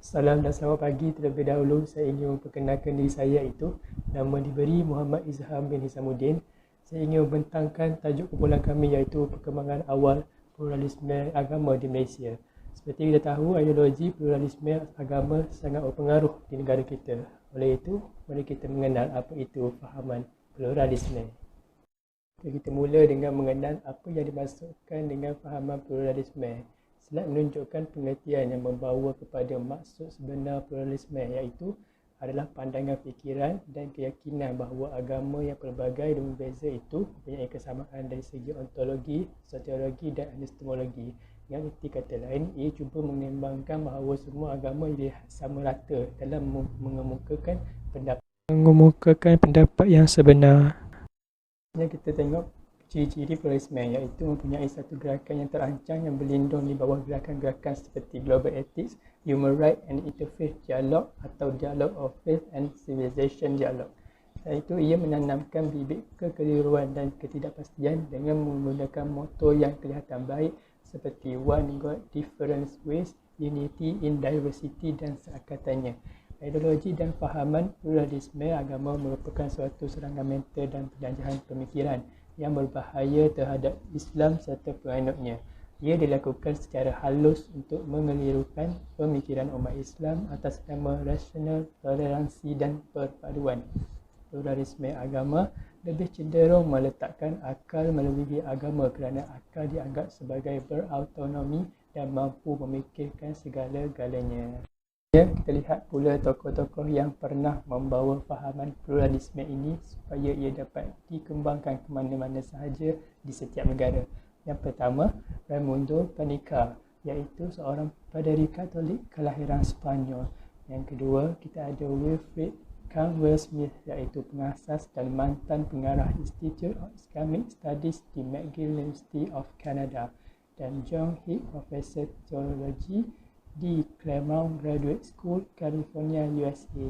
Salam dan selamat pagi. Terlebih dahulu saya ingin memperkenalkan diri saya, iaitu nama diberi Muhammad Izham bin Hisamuddin. Saya ingin membentangkan tajuk kumpulan kami, iaitu perkembangan awal pluralisme agama di Malaysia. Seperti kita tahu, ideologi pluralisme agama sangat berpengaruh di negara kita. Oleh itu, mari kita mengenal apa itu fahaman pluralisme. Kita mula dengan mengenal apa yang dimaksudkan dengan fahaman pluralisme. Slide menunjukkan pengertian yang membawa kepada maksud sebenar pluralisme, iaitu adalah pandangan fikiran dan keyakinan bahawa agama yang pelbagai dan berbeza itu mempunyai kesamaan dari segi ontologi, soteriologi dan epistemologi. Dengan erti kata lain, ia cuba mengembangkan bahawa semua agama dilihat sama rata dalam mengemukakan pendapat yang sebenar. Kita tengok ciri-ciri pluralisme, iaitu mempunyai satu gerakan yang terancang yang berlindung di bawah gerakan-gerakan seperti global ethics, human rights and interfaith dialogue atau dialogue of faith and civilization dialogue. Iaitu ia menanamkan bibit kekeliruan dan ketidakpastian dengan menggunakan moto yang kelihatan baik seperti one God, different ways, unity in diversity dan seakatannya. Ideologi dan fahaman pluralisme agama merupakan suatu serangan mental dan penjajahan pemikiran yang berbahaya terhadap Islam serta penganutnya. Ia dilakukan secara halus untuk mengelirukan pemikiran umat Islam atas nama rasional, toleransi dan perpaduan. Pluralisme agama lebih cenderung meletakkan akal melebihi agama kerana akal dianggap sebagai berautonomi dan mampu memikirkan segala-galanya. Kita lihat pula tokoh-tokoh yang pernah membawa fahaman pluralisme ini supaya ia dapat dikembangkan ke mana-mana sahaja di setiap negara. Yang pertama, Raimundo Panica, iaitu seorang paderi Katolik kelahiran Sepanyol. Yang kedua, kita ada Wilfred Caldwell Smith, iaitu pengasas dan mantan pengarah Institute of Islamic Studies di McGill University of Canada, dan John Hick, profesor teologi di Claremont Graduate School, California, USA.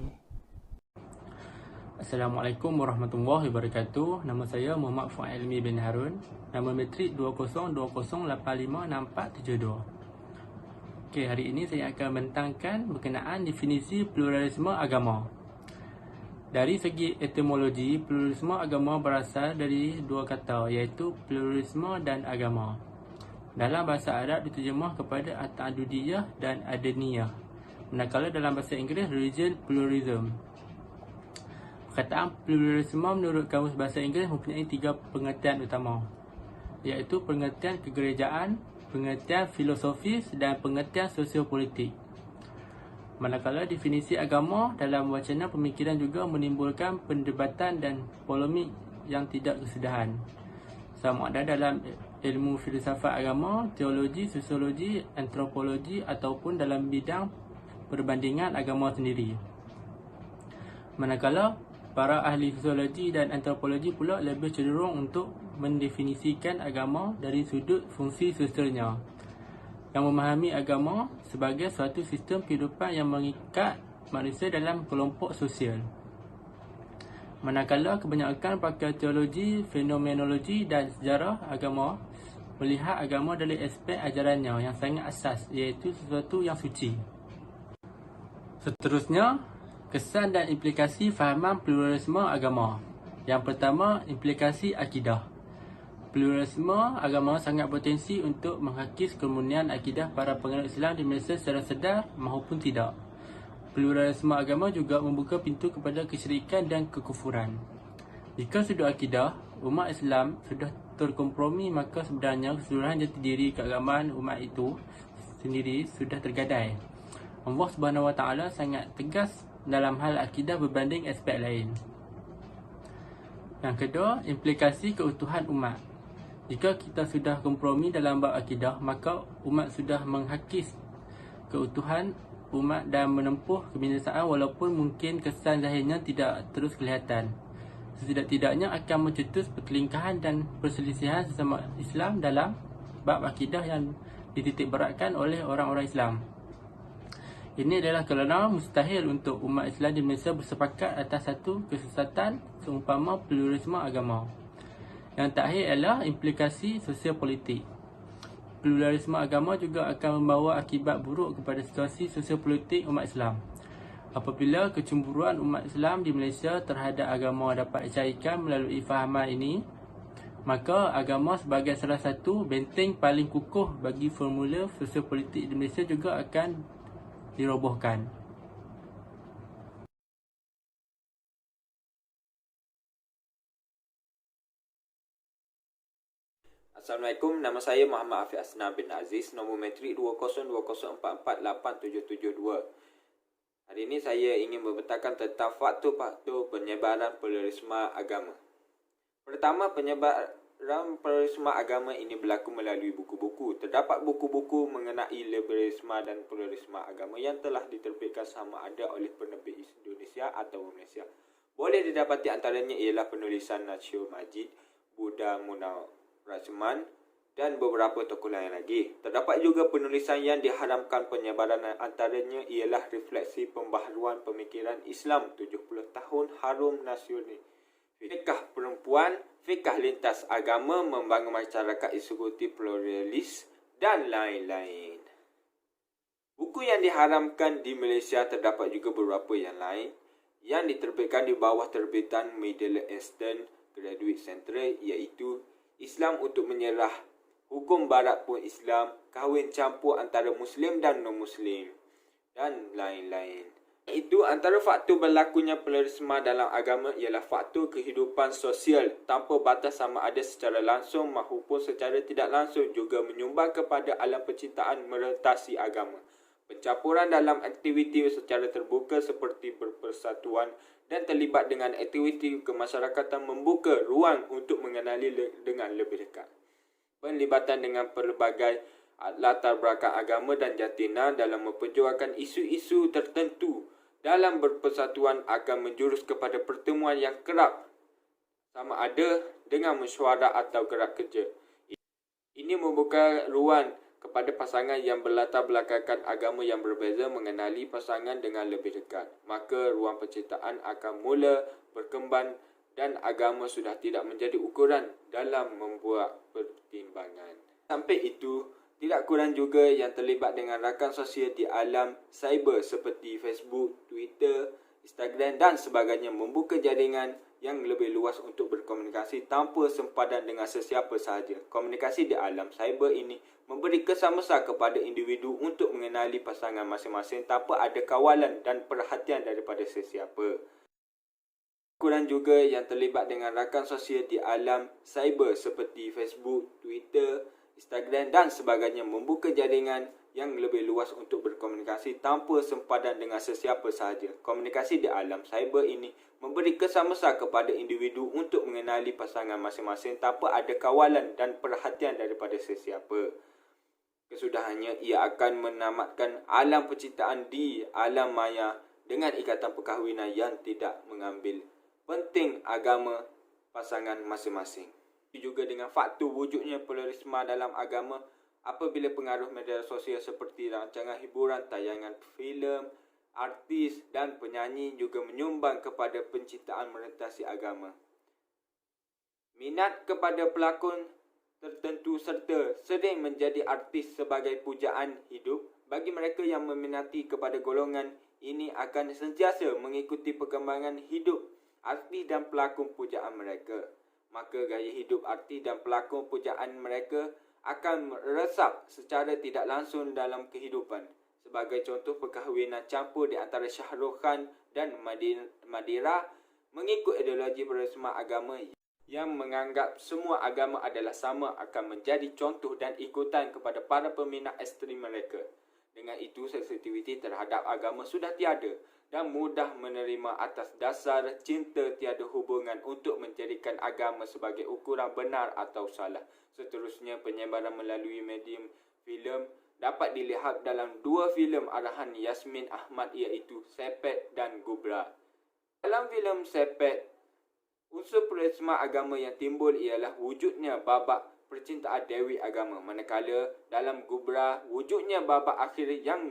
Assalamualaikum warahmatullahi wabarakatuh. Nama saya Muhammad Fuad Ilmi bin Harun. Nama metrik 2020856472. Okey, hari ini saya akan membentangkan berkenaan definisi pluralisme agama. Dari segi etimologi, pluralisme agama berasal dari dua kata, iaitu pluralisme dan agama. Dalam bahasa Arab diterjemah kepada at-ta'adudiyah dan adaniyah, manakala dalam bahasa Inggeris religion pluralism. Perkataan pluralisme menurut kamus bahasa Inggeris mempunyai tiga pengertian utama, iaitu pengertian kegerejaan, pengertian filosofis dan pengertian sosiopolitik. Manakala definisi agama dalam wacana pemikiran juga menimbulkan perdebatan dan polemik yang tidak kesudahan, sama ada dalam ilmu filsafat agama, teologi, sosiologi, antropologi ataupun dalam bidang perbandingan agama sendiri. Manakala para ahli sosiologi dan antropologi pula lebih cenderung untuk mendefinisikan agama dari sudut fungsi sosialnya, yang memahami agama sebagai suatu sistem kehidupan yang mengikat manusia dalam kelompok sosial. Manakala kebanyakan pakar teologi, fenomenologi dan sejarah agama melihat agama dari aspek ajarannya yang sangat asas, iaitu sesuatu yang suci. Seterusnya, kesan dan implikasi fahaman pluralisme agama. Yang pertama, implikasi akidah. Pluralisme agama sangat berpotensi untuk menghakis kemunian akidah para penganut Islam di Malaysia secara sedar maupun tidak. Pluralisme agama juga membuka pintu kepada kesyirikan dan kekufuran. Jika sudut akidah, umat Islam sudah terkompromi, maka sebenarnya keseluruhan jati diri keagamaan umat itu sendiri sudah tergadai. Allah Subhanahu Wa Taala sangat tegas dalam hal akidah berbanding aspek lain. Yang kedua, implikasi keutuhan umat. Jika kita sudah kompromi dalam bab akidah, maka umat sudah menghakis keutuhan umat dan menempuh kebinasaan walaupun mungkin kesan zahirnya tidak terus kelihatan. Setidak-tidaknya akan mencetus pertelingkahan dan perselisihan sesama Islam dalam bab akidah yang dititik beratkan oleh orang-orang Islam. Ini adalah kerana mustahil untuk umat Islam di Malaysia bersepakat atas satu kesesatan seumpama pluralisme agama. Yang terakhir adalah implikasi sosial politik. pluralisme agama juga akan membawa akibat buruk kepada situasi sosial politik umat Islam. Apabila kecemburuan umat Islam di Malaysia terhadap agama dapat dicairkan melalui fahaman ini, maka agama sebagai salah satu benteng paling kukuh bagi formula sosial politik di Malaysia juga akan dirobohkan. Assalamualaikum, nama saya Muhammad Afiq Asnan bin Aziz, nombor matrik 2020448772. Hari ini saya ingin membentangkan tentang faktor-faktor penyebaran pluralisme agama. Pertama, penyebaran pluralisme agama ini berlaku melalui buku-buku. Terdapat buku-buku mengenai liberalisme dan pluralisme agama yang telah diterbitkan sama ada oleh penerbit Indonesia atau Malaysia. Boleh didapati antaranya ialah penulisan Nasir Majid, Buddha Munawwarman dan beberapa tokoh lain lagi. Terdapat juga penulisan yang diharamkan penyebaran, antaranya ialah Refleksi Pembaharuan Pemikiran Islam 70 Tahun Harum Nasional, Fikah Perempuan, Fikah Lintas Agama, Membangun Masyarakat Eksekutif Pluralis dan lain-lain. Buku yang diharamkan di Malaysia terdapat juga beberapa yang lain yang diterbitkan di bawah terbitan Middle Eastern Graduate Center, iaitu Islam untuk Menyerah, Hukum Barat pun Islam, Kahwin campur antara Muslim dan non-Muslim, dan lain-lain. Itu antara faktor berlakunya pluralisme dalam agama ialah faktor kehidupan sosial tanpa batas sama ada secara langsung maupun secara tidak langsung juga menyumbang kepada alam penciptaan merentasi agama. Pencampuran dalam aktiviti secara terbuka seperti berpersatuan dan terlibat dengan aktiviti kemasyarakatan membuka ruang untuk mengenali dengan lebih dekat. Penlibatan dengan pelbagai latar belakang agama dan jatina dalam memperjuangkan isu-isu tertentu dalam berpersatuan akan menjurus kepada pertemuan yang kerap sama ada dengan mesyuarat atau gerak kerja. Ini membuka ruang kepada pasangan yang berlatar belakangkan agama yang berbeza mengenali pasangan dengan lebih dekat. Maka ruang penciptaan akan mula berkembang dan agama sudah tidak menjadi ukuran dalam membuat pertimbangan. Sampai itu, tidak kurang juga yang terlibat dengan rakan sosial di alam cyber seperti Facebook, Twitter, Instagram dan sebagainya membuka jaringan yang lebih luas untuk berkomunikasi tanpa sempadan dengan sesiapa sahaja. Komunikasi di alam cyber ini memberi kesan besar kepada individu untuk mengenali pasangan masing-masing tanpa ada kawalan dan perhatian daripada sesiapa. Kurang juga yang terlibat dengan rakan sosial di alam cyber seperti Facebook, Twitter, Instagram dan sebagainya membuka jaringan yang lebih luas untuk berkomunikasi tanpa sempadan dengan sesiapa sahaja. Komunikasi di alam cyber ini memberi kesan besar kepada individu untuk mengenali pasangan masing-masing tanpa ada kawalan dan perhatian daripada sesiapa. Kesudahannya, ia akan menamatkan alam penciptaan di alam maya dengan ikatan perkahwinan yang tidak mengambil penting agama pasangan masing-masing. Juga dengan faktor wujudnya pluralisme dalam agama apabila pengaruh media sosial seperti rancangan hiburan, tayangan filem, artis dan penyanyi juga menyumbang kepada penciptaan merentasi agama. Minat kepada pelakon tertentu serta sering menjadi artis sebagai pujaan hidup bagi mereka yang meminati kepada golongan ini akan sentiasa mengikuti perkembangan hidup artis dan pelakon pujaan mereka. Maka gaya hidup artis dan pelakon pujaan mereka akan meresap secara tidak langsung dalam kehidupan. Sebagai contoh, perkahwinan campur di antara Shah Rukh Khan dan Madira mengikut ideologi pluralisme agama yang menganggap semua agama adalah sama akan menjadi contoh dan ikutan kepada para peminat ekstrim mereka. Dengan itu, sensitiviti terhadap agama sudah tiada dan mudah menerima atas dasar cinta tiada hubungan untuk menjadikan agama sebagai ukuran benar atau salah. Seterusnya, penyebaran melalui medium filem dapat dilihat dalam dua filem arahan Yasmin Ahmad iaitu Sepet dan Gubra. Dalam filem Sepet, unsur pluralisme agama yang timbul ialah wujudnya babak percintaan Dewi agama, manakala dalam Gubra wujudnya babak akhir yang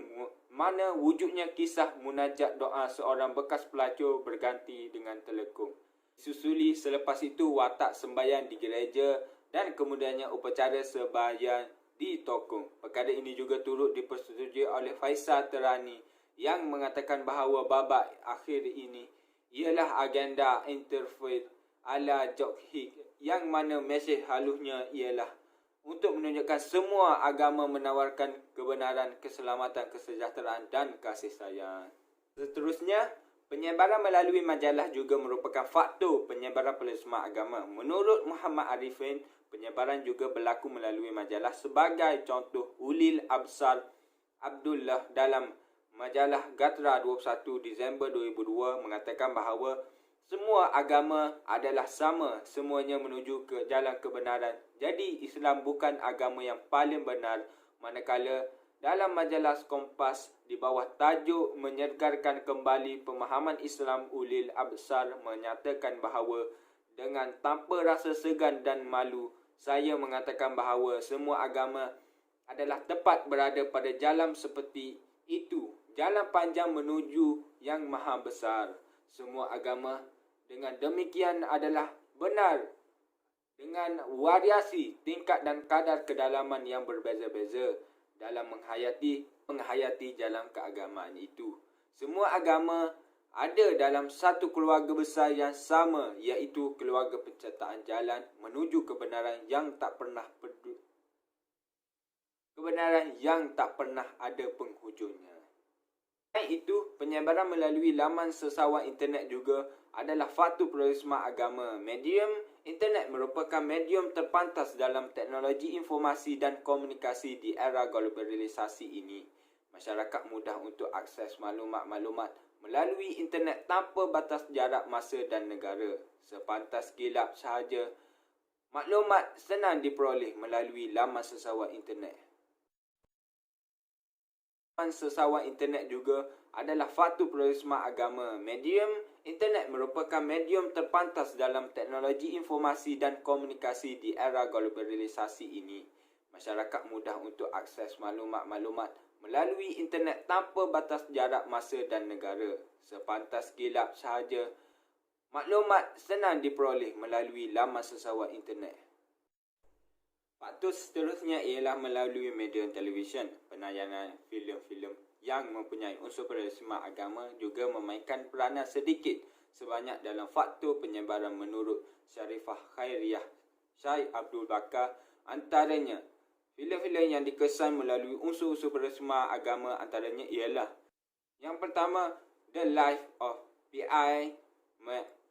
mana wujudnya kisah munajat doa seorang bekas pelacur berganti dengan telekung. Susuli selepas itu watak sembahyang di gereja dan kemudiannya upacara sembahyang ditokong. Perkara ini juga turut dipersetujui oleh Faisal Terani yang mengatakan bahawa babak akhir ini ialah agenda interfaith ala Jokhik, yang mana mesej halusnya ialah untuk menunjukkan semua agama menawarkan kebenaran, keselamatan, kesejahteraan dan kasih sayang. Seterusnya, penyebaran melalui majalah juga merupakan faktor penyebaran pluralisme agama. Menurut Muhammad Arifin, penyebaran juga berlaku melalui majalah. Sebagai contoh, Ulil Absar Abdullah dalam majalah Gatra 21 Disember 2002 mengatakan bahawa semua agama adalah sama, semuanya menuju ke jalan kebenaran. Jadi Islam bukan agama yang paling benar. Manakala dalam majalah Kompas di bawah tajuk menyegarkan kembali pemahaman Islam, Ulil Absar menyatakan bahawa dengan tanpa rasa segan dan malu, saya mengatakan bahawa semua agama adalah tepat berada pada jalan seperti itu. Jalan panjang menuju yang maha besar. Semua agama dengan demikian adalah benar dengan variasi tingkat dan kadar kedalaman yang berbeza-beza dalam menghayati jalan keagamaan itu. Semua agama ada dalam satu keluarga besar yang sama, iaitu keluarga penciptaan jalan menuju kebenaran yang tak pernah ada penghujungnya. Selain itu, penyebaran melalui laman sesawang internet juga adalah faktor pluralisme agama. Medium internet merupakan medium terpantas dalam teknologi informasi dan komunikasi di era globalisasi ini. Masyarakat mudah untuk akses maklumat-maklumat melalui internet tanpa batas jarak, masa dan negara. Sepantas kilap sahaja, maklumat senang diperoleh melalui laman sesawang internet. Sesawang internet juga adalah faktor pluralisme agama. Medium internet merupakan medium terpantas dalam teknologi informasi dan komunikasi di era globalisasi ini. Masyarakat mudah untuk akses maklumat-maklumat melalui internet tanpa batas jarak, masa dan negara. Sepantas kilap sahaja, maklumat senang diperoleh melalui laman sesawang internet. Faktor seterusnya ialah melalui media televisyen. Penayangan filem-filem yang mempunyai unsur pluralisme agama juga memainkan peranan sedikit sebanyak dalam faktor penyebaran menurut Syarifah Khairiyah Syekh Abdul Bakar. Antaranya, filem-filem yang dikesan melalui unsur-unsur pluralisme agama antaranya ialah: yang pertama, The Life of P.I.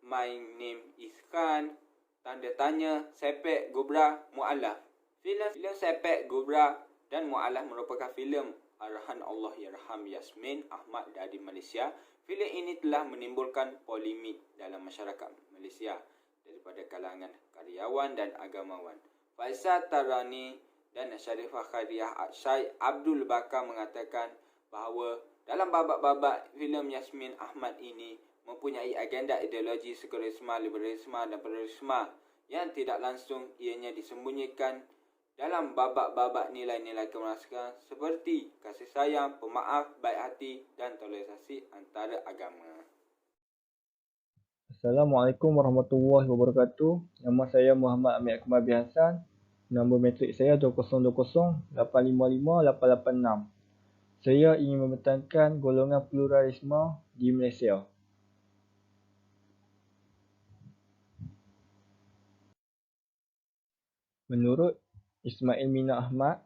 My Name is Khan, Tanda Tanya, Sepek Gobra, Mu'alaf. Filem Sepek Gobra dan Mu'alaf merupakan filem arahan Allahyarham Yasmin Ahmad dari Malaysia. Filem ini telah menimbulkan polemik dalam masyarakat Malaysia daripada kalangan karyawan dan agamawan. Faisal Tarani dan Syarifah Khairiyah Syekh Abdul Bakar mengatakan bahawa dalam babak-babak filem Yasmin Ahmad ini mempunyai agenda ideologi sekularisme, liberalisme dan pluralisme yang tidak langsung ianya disembunyikan dalam babak-babak nilai-nilai kemanusiaan seperti kasih sayang, pemaaf, baik hati dan toleransi antara agama. Assalamualaikum warahmatullahi wabarakatuh. Nama saya Muhammad Amir Akmal Bihasan. Nombor matrik saya 2000-855-886. Saya ingin membentangkan golongan pluralisme di Malaysia. Menurut Ismail Mina Ahmad,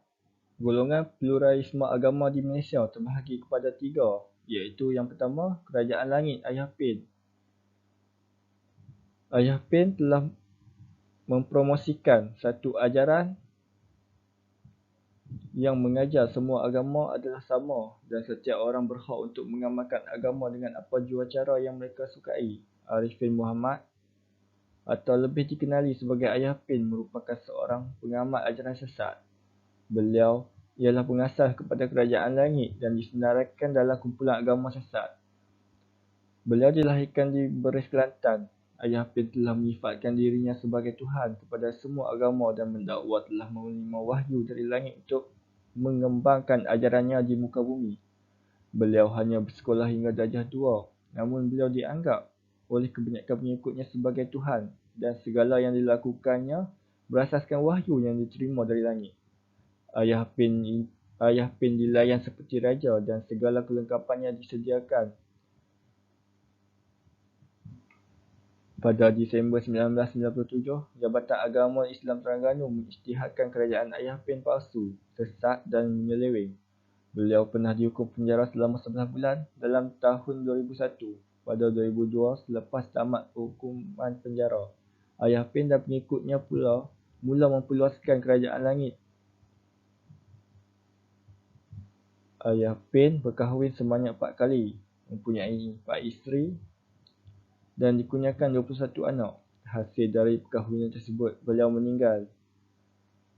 golongan pluralisme agama di Malaysia terbahagi kepada 3, iaitu yang pertama, Kerajaan Langit Ayah Pin. Ayah Pin telah mempromosikan satu ajaran yang mengajar semua agama adalah sama dan setiap orang berhak untuk mengamalkan agama dengan apa jua cara yang mereka sukai. Arifin Muhammad, atau lebih dikenali sebagai Ayah Pin, merupakan seorang pengamat ajaran sesat. Beliau ialah pengasas kepada Kerajaan Langit dan disenaraikan dalam kumpulan agama sesat. Beliau dilahirkan di Beris, Kelantan. Ayah Pin telah menyifatkan dirinya sebagai Tuhan kepada semua agama dan mendakwa telah menerima wahyu dari langit untuk mengembangkan ajarannya di muka bumi. Beliau hanya bersekolah hingga darjah 2, namun beliau dianggap oleh kebanyakan pengikutnya sebagai Tuhan dan segala yang dilakukannya berasaskan wahyu yang diterima dari langit. Ayah Pin dilayan seperti raja dan segala kelengkapannya disediakan. Pada Disember 1997, Jabatan Agama Islam Terengganu mengisytiharkan kerajaan Ayah Pin palsu, sesat dan menyeleweng. Beliau pernah dihukum penjara selama 11 bulan dalam tahun 2001. Pada 2002, selepas tamat hukuman penjara, Ayah Pin dan pengikutnya mula memperluaskan kerajaan langit. Ayah Pin berkahwin sebanyak 4 kali, mempunyai 4 isteri dan dikurniakan 21 anak. Hasil dari perkahwinan tersebut, beliau meninggal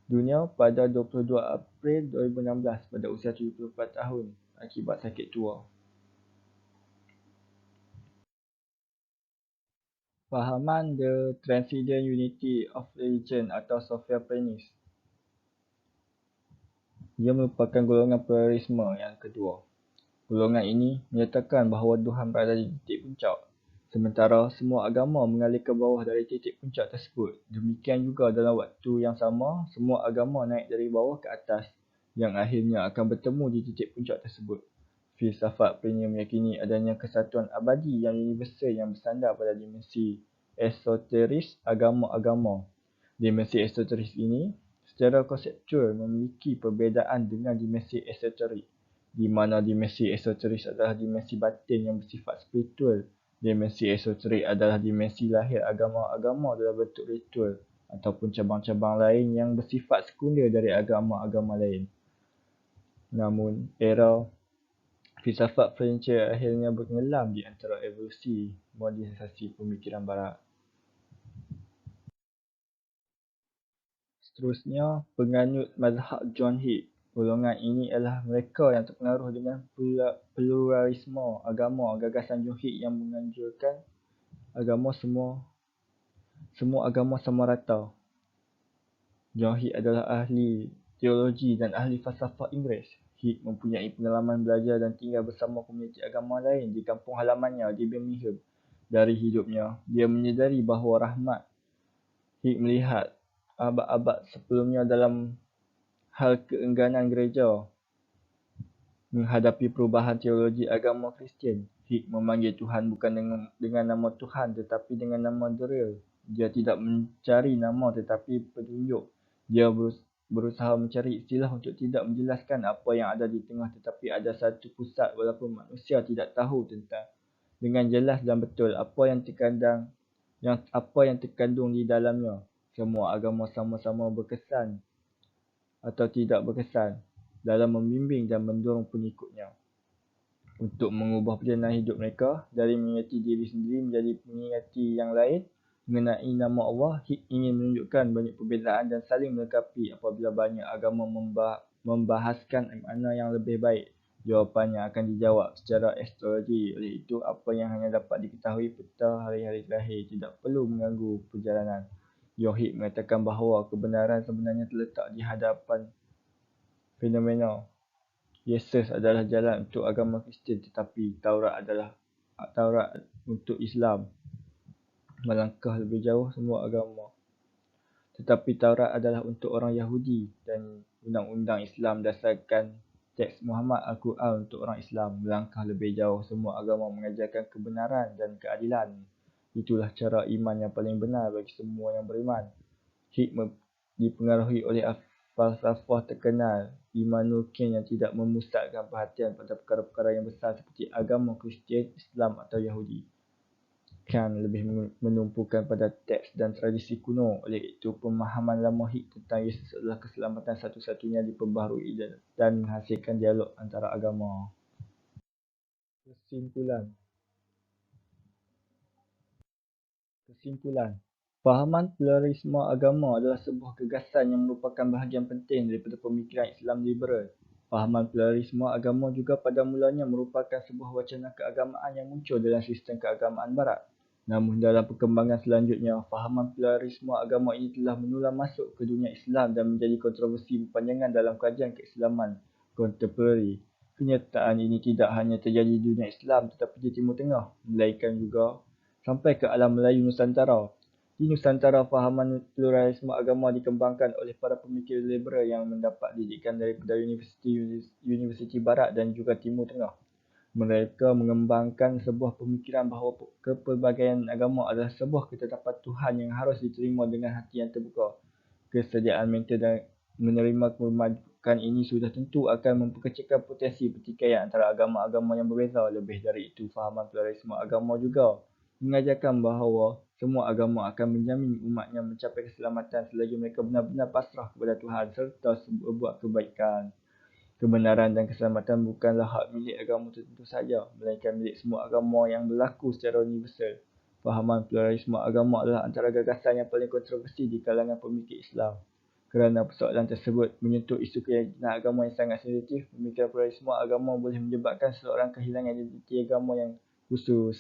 dunia pada 22 April 2016 pada usia 74 tahun akibat sakit tua. Fahaman The Transcendent Unity of Religion atau Sophia Prentis. Ia merupakan golongan pluralisme yang kedua. Golongan ini menyatakan bahawa Tuhan berada di titik puncak, sementara semua agama mengalir ke bawah dari titik puncak tersebut. Demikian juga dalam waktu yang sama, semua agama naik dari bawah ke atas, yang akhirnya akan bertemu di titik puncak tersebut. Filsafat Prentis meyakini adanya kesatuan abadi yang universal yang bersandar pada dimensi esoteris agama-agama. Dimensi esoteris ini secara konseptual memiliki perbezaan dengan dimensi esoterik, di mana dimensi esoteris adalah dimensi batin yang bersifat spiritual. Dimensi esoterik adalah dimensi lahir agama-agama dalam bentuk ritual ataupun cabang-cabang lain yang bersifat sekunder dari agama-agama lain. Namun, era filsafat Prentis akhirnya bertenggelam di antara evolusi modernisasi pemikiran barat. Seterusnya, penganut mazhab John Hick. Golongan ini adalah mereka yang terpengaruh dengan pluralisme agama. Gagasan John Hick yang menganjurkan semua agama sama rata. John Hick adalah ahli teologi dan ahli falsafah Inggeris. Hick mempunyai pengalaman belajar dan tinggal bersama komuniti agama lain di kampung halamannya di Birmingham. Dari hidupnya, dia menyedari bahawa rahmat. Hick melihat abad-abad sebelumnya dalam hal keengganan gereja menghadapi perubahan teologi agama Kristian. Hick memanggil Tuhan bukan dengan nama Tuhan tetapi dengan nama The Real. Dia tidak mencari nama tetapi petunjuk. Dia berusaha mencari istilah untuk tidak menjelaskan apa yang ada di tengah, tetapi ada satu pusat walaupun manusia tidak tahu dengan jelas dan betul apa yang terkandung di dalamnya. Semua agama sama-sama berkesan atau tidak berkesan dalam membimbing dan mendorong pengikutnya untuk mengubah perjalanan hidup mereka dari mengingati diri sendiri menjadi mengingati yang lain. Mengenai nama Allah, Hick ingin menunjukkan banyak perbezaan dan saling melengkapi. Apabila banyak agama membahaskan makna yang lebih baik, jawapannya akan dijawab secara astrologi. Oleh itu, apa yang hanya dapat diketahui peta hari-hari terakhir tidak perlu mengganggu perjalanan. John Hick mengatakan bahawa kebenaran sebenarnya terletak di hadapan fenomena. Yesus adalah jalan untuk agama Kristian, tetapi Taurat untuk Islam. Melangkah lebih jauh semua agama. Tetapi Taurat adalah untuk orang Yahudi dan undang-undang Islam dasarkan teks Muhammad Al-Quran untuk orang Islam. Melangkah lebih jauh semua agama mengajarkan kebenaran dan keadilan. Itulah cara iman yang paling benar bagi semua yang beriman. Hick dipengaruhi oleh falsafah terkenal Immanuel Kant yang tidak memusatkan perhatian pada perkara-perkara yang besar seperti agama Kristian, Islam atau Yahudi. Kant lebih menumpukan pada teks dan tradisi kuno. Oleh itu, pemahaman lama Hick tentang Yesus adalah keselamatan satu-satunya diperbaharui dan menghasilkan dialog antara agama. Kesimpulan. Fahaman pluralisme agama adalah sebuah gagasan yang merupakan bahagian penting daripada pemikiran Islam liberal. Fahaman pluralisme agama juga pada mulanya merupakan sebuah wacana keagamaan yang muncul dalam sistem keagamaan barat. Namun dalam perkembangan selanjutnya, fahaman pluralisme agama ini telah menular masuk ke dunia Islam dan menjadi kontroversi berpanjangan dalam kajian keislaman kontemporari. Kenyataan ini tidak hanya terjadi di dunia Islam tetapi di Timur Tengah, melainkan juga sampai ke alam Melayu Nusantara. Di Nusantara, fahaman pluralisme agama dikembangkan oleh para pemikir liberal yang mendapat didikan daripada universiti barat dan juga Timur Tengah. Mereka mengembangkan sebuah pemikiran bahawa kepelbagaian agama adalah sebuah ketetapan Tuhan yang harus diterima dengan hati yang terbuka. Kesediaan mental dan menerima kemajukan ini sudah tentu akan memperkecilkan potensi pertikaian antara agama-agama yang berbeza. Lebih dari itu, fahaman pluralisme agama juga mengajarkan bahawa semua agama akan menjamin umatnya mencapai keselamatan selagi mereka benar-benar pasrah kepada Tuhan serta berbuat kebaikan. Kebenaran dan keselamatan bukanlah hak milik agama tertentu saja, melainkan milik semua agama yang berlaku secara universal. Fahaman pluralisme agama adalah antara gagasan yang paling kontroversi di kalangan pemikir Islam. Kerana persoalan tersebut menyentuh isu keyakinan agama yang sangat sensitif, pemikiran pluralisme agama boleh menyebabkan seseorang kehilangan identiti agama yang khusus.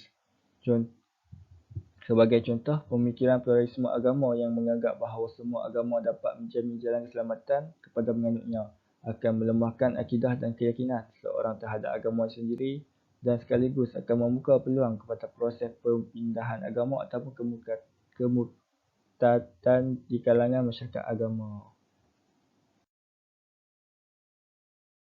Sebagai contoh, pemikiran pluralisme agama yang menganggap bahawa semua agama dapat menjamin jalan keselamatan kepada penganutnya akan melemahkan akidah dan keyakinan seseorang terhadap agama sendiri dan sekaligus akan membuka peluang kepada proses perpindahan agama ataupun kemurtadan di kalangan masyarakat agama.